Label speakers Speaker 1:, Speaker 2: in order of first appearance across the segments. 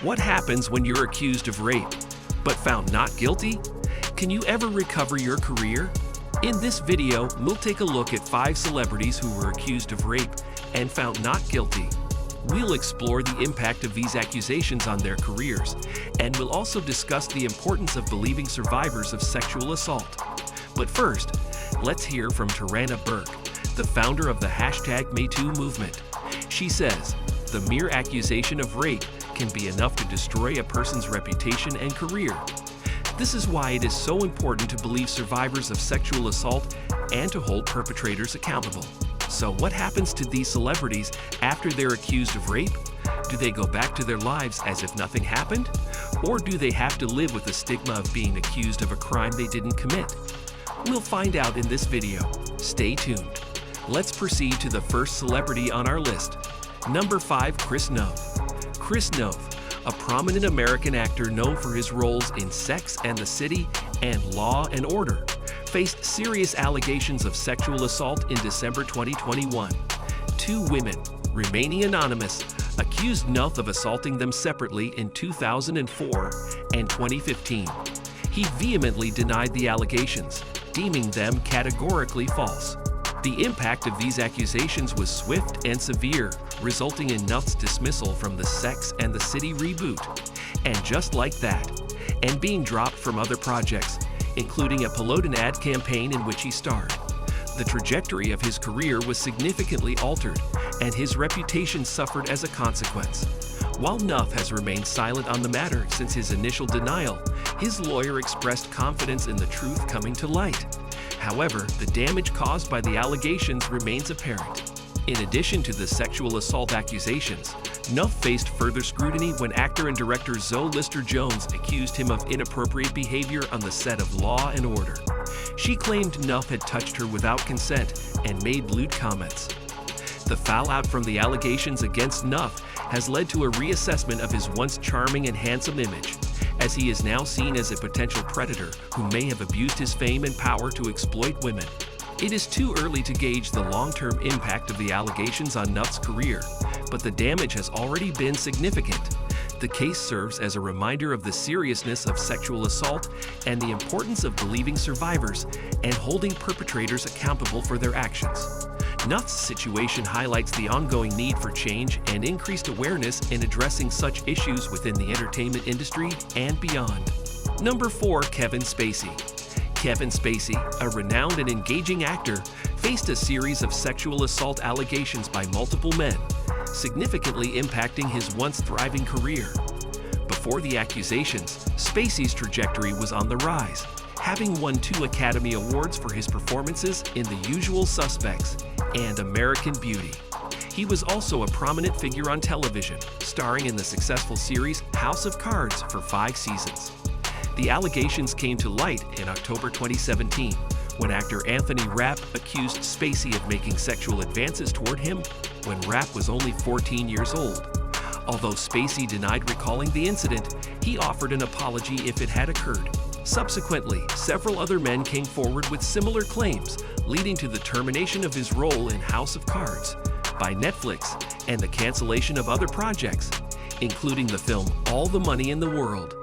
Speaker 1: What happens when you're accused of rape, but found not guilty? Can you ever recover your career? In this video, we'll take a look at 5 celebrities who were accused of rape and found not guilty. We'll explore the impact of these accusations on their careers, and we'll also discuss the importance of believing survivors of sexual assault. But first, let's hear from Tarana Burke, the founder of the #MeToo movement. She says, the mere accusation of rape can be enough to destroy a person's reputation and career. This is why it is so important to believe survivors of sexual assault and to hold perpetrators accountable. So what happens to these celebrities after they're accused of rape? Do they go back to their lives as if nothing happened? Or do they have to live with the stigma of being accused of a crime they didn't commit? We'll find out in this video. Stay tuned. Let's proceed to the first celebrity on our list. Number 5, Chris Noth. Chris Noth, a prominent American actor known for his roles in Sex and the City and Law and Order, faced serious allegations of sexual assault in December 2021. 2 women, remaining anonymous, accused Noth of assaulting them separately in 2004 and 2015. He vehemently denied the allegations, deeming them categorically false. The impact of these accusations was swift and severe, resulting in Noth's dismissal from the Sex and the City reboot. And just like that, and being dropped from other projects, including a Peloton ad campaign in which he starred. The trajectory of his career was significantly altered, and his reputation suffered as a consequence. While Noth has remained silent on the matter since his initial denial, his lawyer expressed confidence in the truth coming to light. However, the damage caused by the allegations remains apparent. In addition to the sexual assault accusations, Noth faced further scrutiny when actor and director Zoe Lister-Jones accused him of inappropriate behavior on the set of Law and Order. She claimed Noth had touched her without consent and made lewd comments. The fallout from the allegations against Noth has led to a reassessment of his once charming and handsome image, as he is now seen as a potential predator who may have abused his fame and power to exploit women. It is too early to gauge the long-term impact of the allegations on Noth's career, but the damage has already been significant. The case serves as a reminder of the seriousness of sexual assault and the importance of believing survivors and holding perpetrators accountable for their actions. Noth's situation highlights the ongoing need for change and increased awareness in addressing such issues within the entertainment industry and beyond. Number 4, Kevin Spacey. Kevin Spacey, a renowned and engaging actor, faced a series of sexual assault allegations by multiple men, significantly impacting his once thriving career. Before the accusations, Spacey's trajectory was on the rise, having won 2 Academy Awards for his performances in The Usual Suspects and American Beauty. He was also a prominent figure on television, starring in the successful series House of Cards for 5 seasons. The allegations came to light in October 2017, when actor Anthony Rapp accused Spacey of making sexual advances toward him when Rapp was only 14 years old. Although Spacey denied recalling the incident, he offered an apology if it had occurred. Subsequently, several other men came forward with similar claims, leading to the termination of his role in House of Cards by Netflix and the cancellation of other projects, including the film All the Money in the World.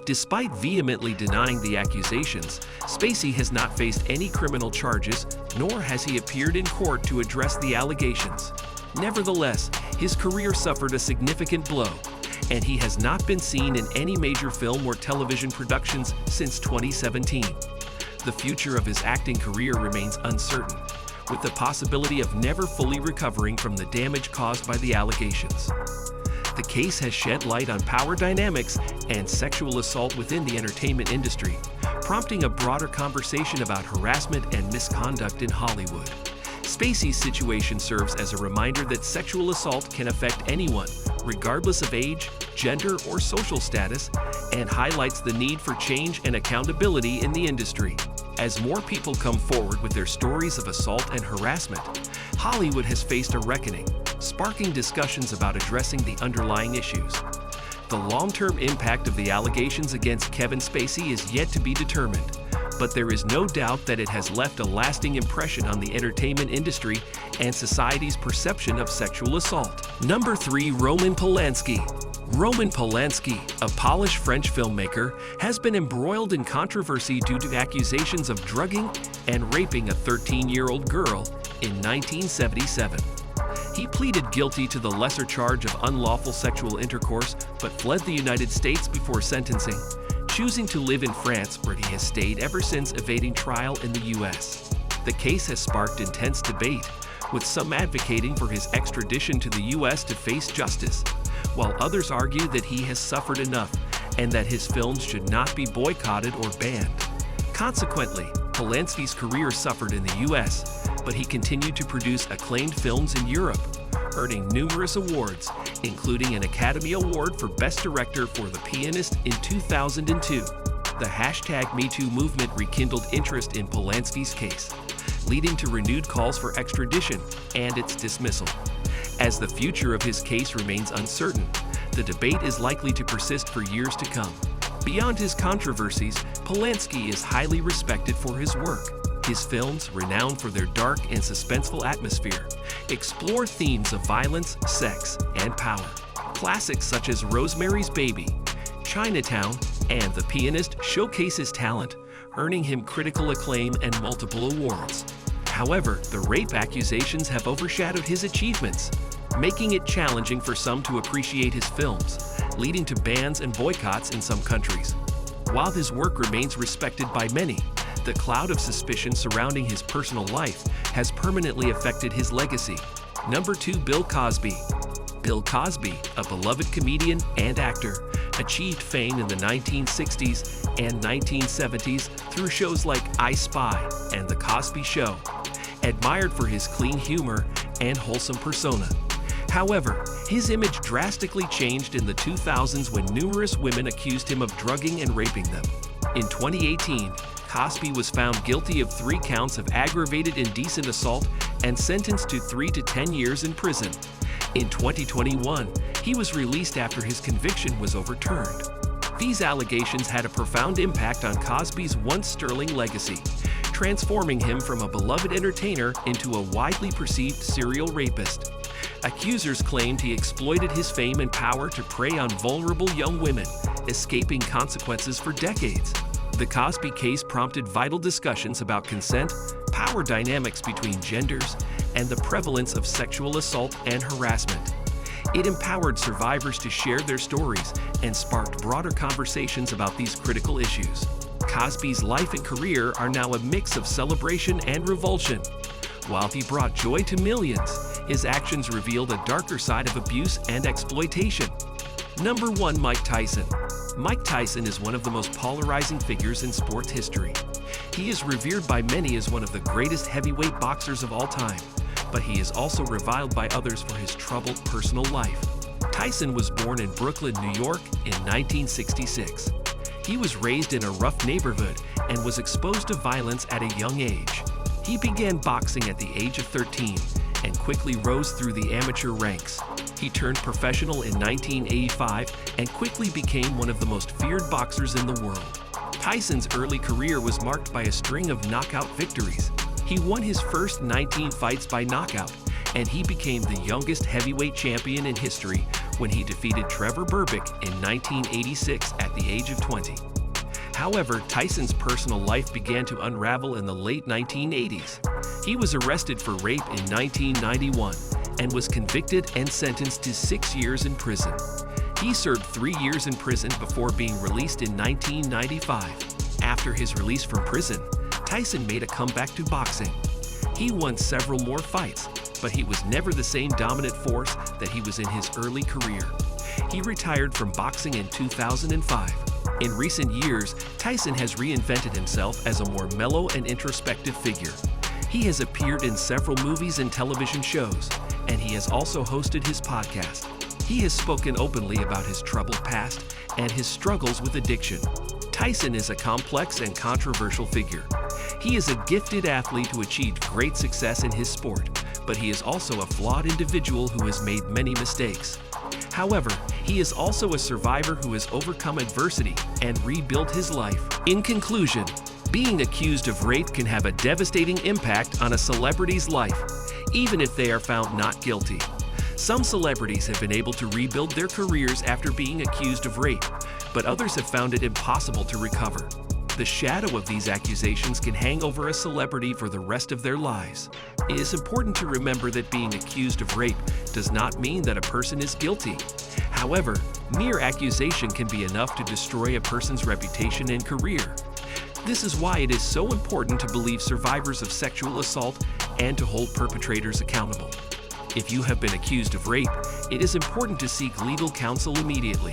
Speaker 1: Despite vehemently denying the accusations, Spacey has not faced any criminal charges, nor has he appeared in court to address the allegations. Nevertheless, his career suffered a significant blow, and he has not been seen in any major film or television productions since 2017. The future of his acting career remains uncertain, with the possibility of never fully recovering from the damage caused by the allegations. The case has shed light on power dynamics and sexual assault within the entertainment industry, prompting a broader conversation about harassment and misconduct in Hollywood. Spacey's situation serves as a reminder that sexual assault can affect anyone, regardless of age, gender, or social status, and highlights the need for change and accountability in the industry. As more people come forward with their stories of assault and harassment, Hollywood has faced a reckoning, sparking discussions about addressing the underlying issues. The long-term impact of the allegations against Kevin Spacey is yet to be determined, but there is no doubt that it has left a lasting impression on the entertainment industry and society's perception of sexual assault. Number 3, Roman Polanski. Roman Polanski, a Polish French filmmaker, has been embroiled in controversy due to accusations of drugging and raping a 13-year-old girl in 1977. He pleaded guilty to the lesser charge of unlawful sexual intercourse but fled the United States before sentencing, choosing to live in France where he has stayed ever since evading trial in the U.S. The case has sparked intense debate, with some advocating for his extradition to the U.S. to face justice, while others argue that he has suffered enough and that his films should not be boycotted or banned. Consequently, Polanski's career suffered in the U.S., but he continued to produce acclaimed films in Europe, earning numerous awards, including an Academy Award for Best Director for The Pianist in 2002. The #MeToo movement rekindled interest in Polanski's case, leading to renewed calls for extradition and its dismissal. As the future of his case remains uncertain, the debate is likely to persist for years to come. Beyond his controversies, Polanski is highly respected for his work. His films, renowned for their dark and suspenseful atmosphere, explore themes of violence, sex, and power. Classics such as Rosemary's Baby, Chinatown, and The Pianist showcase his talent, earning him critical acclaim and multiple awards. However, the rape accusations have overshadowed his achievements, making it challenging for some to appreciate his films, leading to bans and boycotts in some countries. While his work remains respected by many, the cloud of suspicion surrounding his personal life has permanently affected his legacy. Number 2. Bill Cosby. Bill Cosby, a beloved comedian and actor, achieved fame in the 1960s and 1970s through shows like I Spy and The Cosby Show, admired for his clean humor and wholesome persona. However, his image drastically changed in the 2000s when numerous women accused him of drugging and raping them. In 2018, Cosby was found guilty of 3 counts of aggravated indecent assault and sentenced to 3 to 10 years in prison. In 2021, he was released after his conviction was overturned. These allegations had a profound impact on Cosby's once sterling legacy, transforming him from a beloved entertainer into a widely perceived serial rapist. Accusers claimed he exploited his fame and power to prey on vulnerable young women, escaping consequences for decades. The Cosby case prompted vital discussions about consent, power dynamics between genders, and the prevalence of sexual assault and harassment. It empowered survivors to share their stories and sparked broader conversations about these critical issues. Cosby's life and career are now a mix of celebration and revulsion. While he brought joy to millions, his actions revealed a darker side of abuse and exploitation. Number 1. Mike Tyson. Mike Tyson is one of the most polarizing figures in sports history. He is revered by many as one of the greatest heavyweight boxers of all time, but he is also reviled by others for his troubled personal life. Tyson was born in Brooklyn, New York in 1966. He was raised in a rough neighborhood and was exposed to violence at a young age. He began boxing at the age of 13 and quickly rose through the amateur ranks. He turned professional in 1985 and quickly became one of the most feared boxers in the world. Tyson's early career was marked by a string of knockout victories. He won his first 19 fights by knockout, and he became the youngest heavyweight champion in history when he defeated Trevor Berbick in 1986 at the age of 20. However, Tyson's personal life began to unravel in the late 1980s. He was arrested for rape in 1991 and was convicted and sentenced to 6 years in prison. He served 3 years in prison before being released in 1995. After his release from prison, Tyson made a comeback to boxing. He won several more fights, but he was never the same dominant force that he was in his early career. He retired from boxing in 2005. In recent years, Tyson has reinvented himself as a more mellow and introspective figure. He has appeared in several movies and television shows, and he has also hosted his podcast. He has spoken openly about his troubled past and his struggles with addiction. Tyson is a complex and controversial figure. He is a gifted athlete who achieved great success in his sport, but he is also a flawed individual who has made many mistakes. However, he is also a survivor who has overcome adversity and rebuilt his life. In conclusion, being accused of rape can have a devastating impact on a celebrity's life, even if they are found not guilty. Some celebrities have been able to rebuild their careers after being accused of rape, but others have found it impossible to recover. The shadow of these accusations can hang over a celebrity for the rest of their lives. It is important to remember that being accused of rape does not mean that a person is guilty. However, mere accusation can be enough to destroy a person's reputation and career. This is why it is so important to believe survivors of sexual assault and to hold perpetrators accountable. If you have been accused of rape, it is important to seek legal counsel immediately.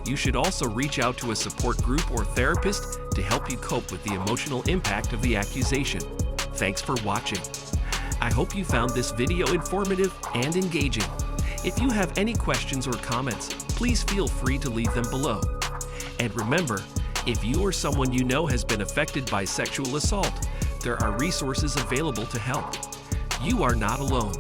Speaker 1: You should also reach out to a support group or therapist to help you cope with the emotional impact of the accusation. Thanks for watching. I hope you found this video informative and engaging. If you have any questions or comments, please feel free to leave them below. And remember, if you or someone you know has been affected by sexual assault, there are resources available to help. You are not alone.